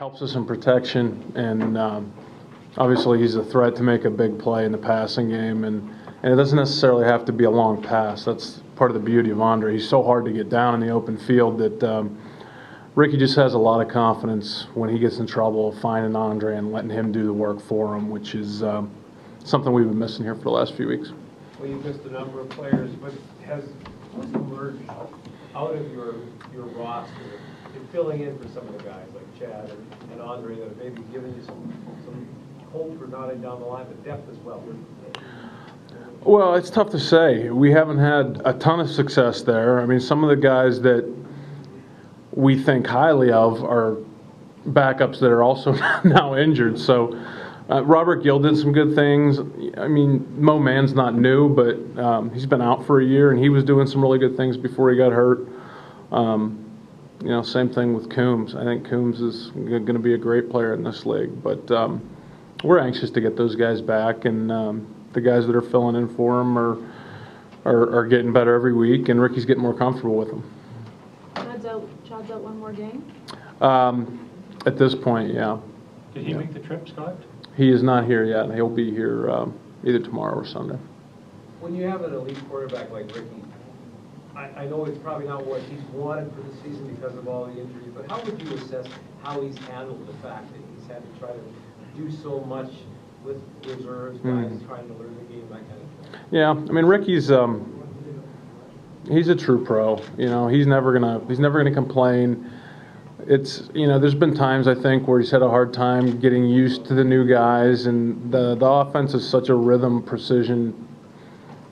helps us in protection, and obviously he's a threat to make a big play in the passing game, and it doesn't necessarily have to be a long pass. That's part of the beauty of Andre. He's so hard to get down in the open field that Ricky just has a lot of confidence when he gets in trouble, finding Andre and letting him do the work for him, which is something we've been missing here for the last few weeks. Well, you've missed a number of players, but what's emerged out of your roster in filling in for some of the guys like Chad and Andre that have maybe given you some hope for not only down the line, but depth as well? Well, it's tough to say. We haven't had a ton of success there. I mean, some of the guys that we think highly of are backups that are also now injured. So Robert Gill did some good things. I mean, Mo Mann's not new, but he's been out for a year, and he was doing some really good things before he got hurt. Same thing with Coombs. I think Coombs is going to be a great player in this league. But we're anxious to get those guys back, and the guys that are filling in for him are getting better every week, and Ricky's getting more comfortable with them. Chad's out one more game? At this point, yeah. Did he make the trip, Scott? He is not here yet. He'll be here either tomorrow or Sunday. When you have an elite quarterback like Ricky, I know it's probably not what he's wanted for the season because of all the injuries, but how would you assess how he's handled the fact that he's had to try to do so much with reserves, guys trying to learn the game, that kind of thing? Yeah, I mean, Ricky's he's a true pro. He's never gonna complain. It's there's been times I think where he's had a hard time getting used to the new guys, and the offense is such a rhythm, precision,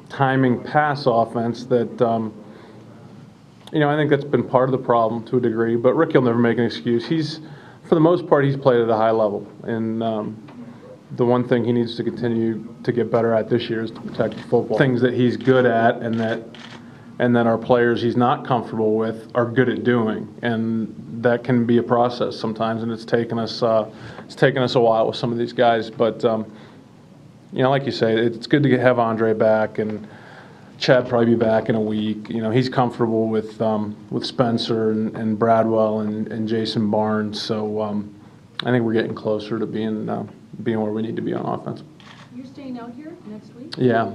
timing pass offense that I think that's been part of the problem to a degree. But Ricky will never make an excuse. For the most part, he's played at a high level, and the one thing he needs to continue to get better at this year is to protect the football. Things that he's good at, and that our players he's not comfortable with are good at doing, and that can be a process sometimes, and it's taken us a while with some of these guys. But like you say, it's good to have Andre back, and Chad probably be back in a week. He's comfortable with Spencer and Bradwell and Jason Barnes, so I think we're getting closer to being where we need to be on offense. You're staying out here next week? Yeah.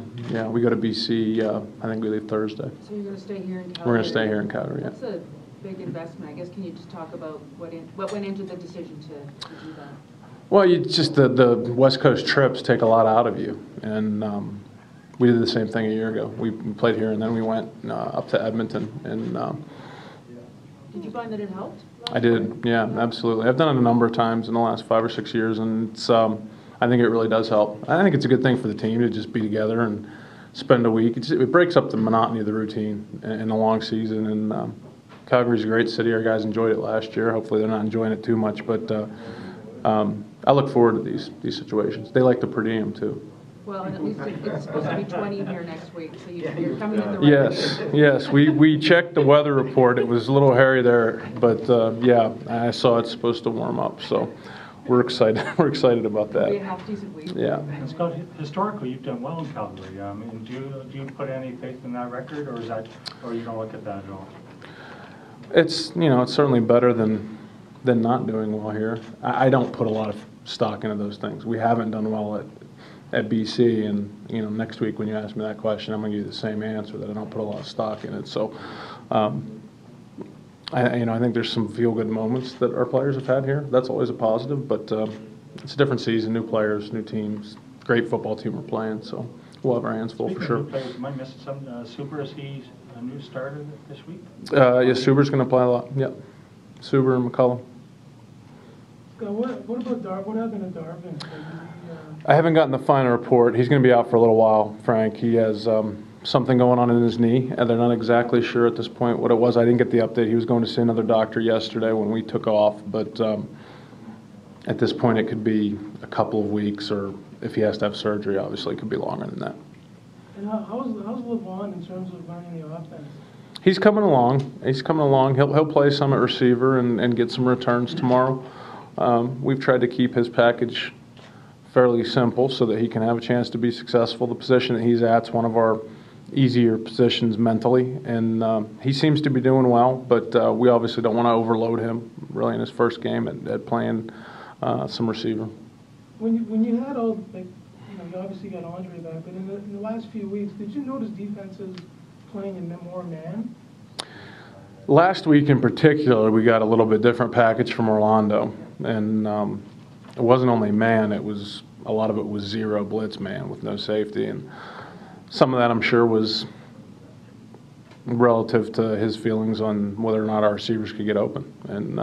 We go to BC. I think we leave Thursday. So you're going to stay here in Calgary? We're going to stay here in Calgary. Yeah. That's a big investment. I guess can you just talk about what went into the decision to do that? Well, the West Coast trips take a lot out of you, and we did the same thing a year ago. We played here, and then we went up to Edmonton. And did you find that it helped? I did. Yeah, absolutely. I've done it a number of times in the last 5 or 6 years, and it's I think it really does help. I think it's a good thing for the team to just be together and spend a week. It breaks up the monotony of the routine in a long season. And Calgary's a great city. Our guys enjoyed it last year. Hopefully they're not enjoying it too much. But I look forward to these situations. They like the per diem, too. Well, and at least it's supposed to be 20 here next week, so you're coming in the right Yes. We checked the weather report. It was a little hairy there. But, I saw it's supposed to warm up. So we're excited. We're excited about that. It'll be a half-decent week. Yeah. And Scott, historically, you've done well in Calgary. I mean, do you put any faith in that record, or you don't look at that at all? It's it's certainly better than not doing well here. I don't put a lot of stock into those things. We haven't done well at BC, and next week when you ask me that question, I'm going to give you the same answer, that I don't put a lot of stock in it. So. I think there's some feel-good moments that our players have had here. That's always a positive, but it's a different season, new players, new teams, great football team we're playing, so we'll have our hands full. Speaking for sure. Of new players, am I missing some? Super, is he a new starter this week? Yes, Suber's going to play a lot. Yeah, Suber and McCullum. What about Darvin? What happened to Darvin? I haven't gotten the final report. He's going to be out for a little while, Frank. He has something going on in his knee, and they're not exactly sure at this point what it was. I didn't get the update. He was going to see another doctor yesterday when we took off, but at this point it could be a couple of weeks, or if he has to have surgery, obviously it could be longer than that. And how's LeVon in terms of learning the offense? He's coming along. He'll play some at receiver and get some returns tomorrow. We've tried to keep his package fairly simple so that he can have a chance to be successful. The position that he's at's one of our easier positions mentally, and he seems to be doing well, but we obviously don't want to overload him really in his first game at playing some receiver. When you had all, like, you obviously got Andre back, but in the last few weeks, did you notice defenses playing in more man? Last week in particular, we got a little bit different package from Orlando, and it wasn't only man, a lot of it was zero blitz man with no safety, and some of that I'm sure was relative to his feelings on whether or not our receivers could get open. And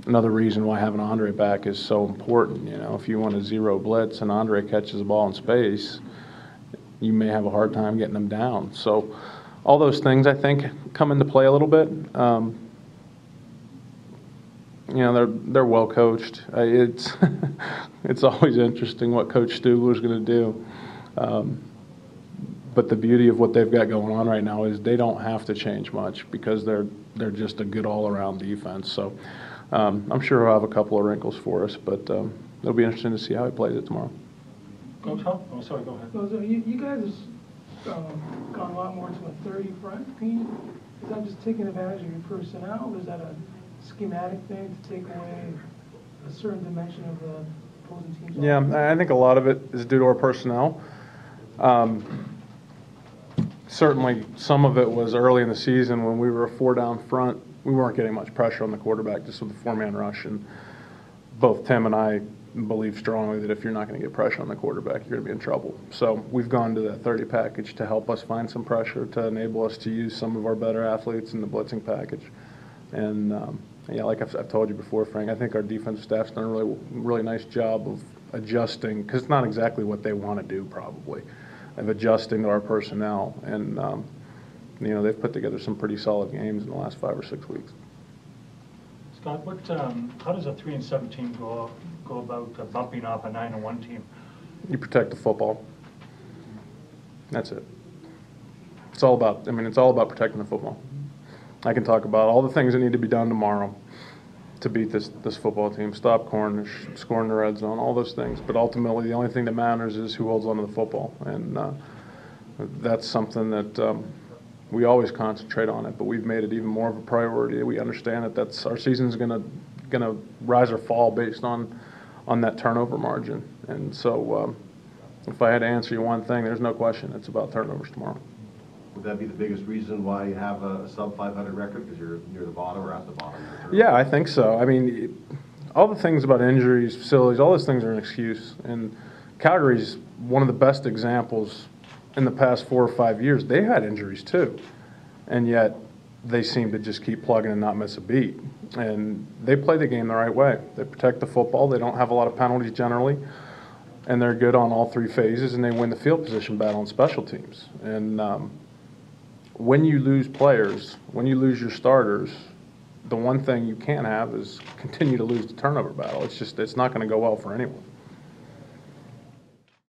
another reason why having Andre back is so important. If you want a zero blitz and Andre catches the ball in space, you may have a hard time getting them down. So all those things, I think, come into play a little bit. They're well coached. It's it's always interesting what Coach Stugler's going to do. But the beauty of what they've got going on right now is they don't have to change much because they're just a good all-around defense. So I'm sure he'll have a couple of wrinkles for us, but it'll be interesting to see how he plays it tomorrow. Coach Huff? Oh, sorry, go ahead. So you guys have gone a lot more to a 30 front. Is that just taking advantage of your personnel, or is that a schematic thing to take away a certain dimension of the opposing team's offense? Yeah, I think a lot of it is due to our personnel. Certainly, some of it was early in the season when we were a 4-down front. We weren't getting much pressure on the quarterback just with the 4-man rush. And both Tim and I believe strongly that if you're not going to get pressure on the quarterback, you're going to be in trouble. So we've gone to that 30 package to help us find some pressure, to enable us to use some of our better athletes in the blitzing package. And, like I've told you before, Frank, I think our defensive staff's done a really nice job of adjusting, because it's not exactly what they want to do probably, of adjusting to our personnel. And, they've put together some pretty solid games in the last 5 or 6 weeks. Scott, how does a 3-7 team go about bumping off a 9-1 team? You protect the football. That's it. It's all about protecting the football. I can talk about all the things that need to be done tomorrow to beat this football team. Stop corners, score in the red zone, all those things. But ultimately, the only thing that matters is who holds onto the football. And that's something that we always concentrate on it, but we've made it even more of a priority. We understand that that's our season's gonna rise or fall based on that turnover margin. And so if I had to answer you one thing, there's no question it's about turnovers tomorrow. Would that be the biggest reason why you have a sub-500 record, because you're near the bottom or at the bottom? Yeah, I think so. I mean, all the things about injuries, facilities, all those things are an excuse. And Calgary's one of the best examples in the past 4 or 5 years. They had injuries too, and yet they seem to just keep plugging and not miss a beat. And they play the game the right way. They protect the football. They don't have a lot of penalties generally, and they're good on all 3 phases, and they win the field position battle on special teams. And when you lose players, when you lose your starters, the one thing you can't have is continue to lose the turnover battle. It's not going to go well for anyone.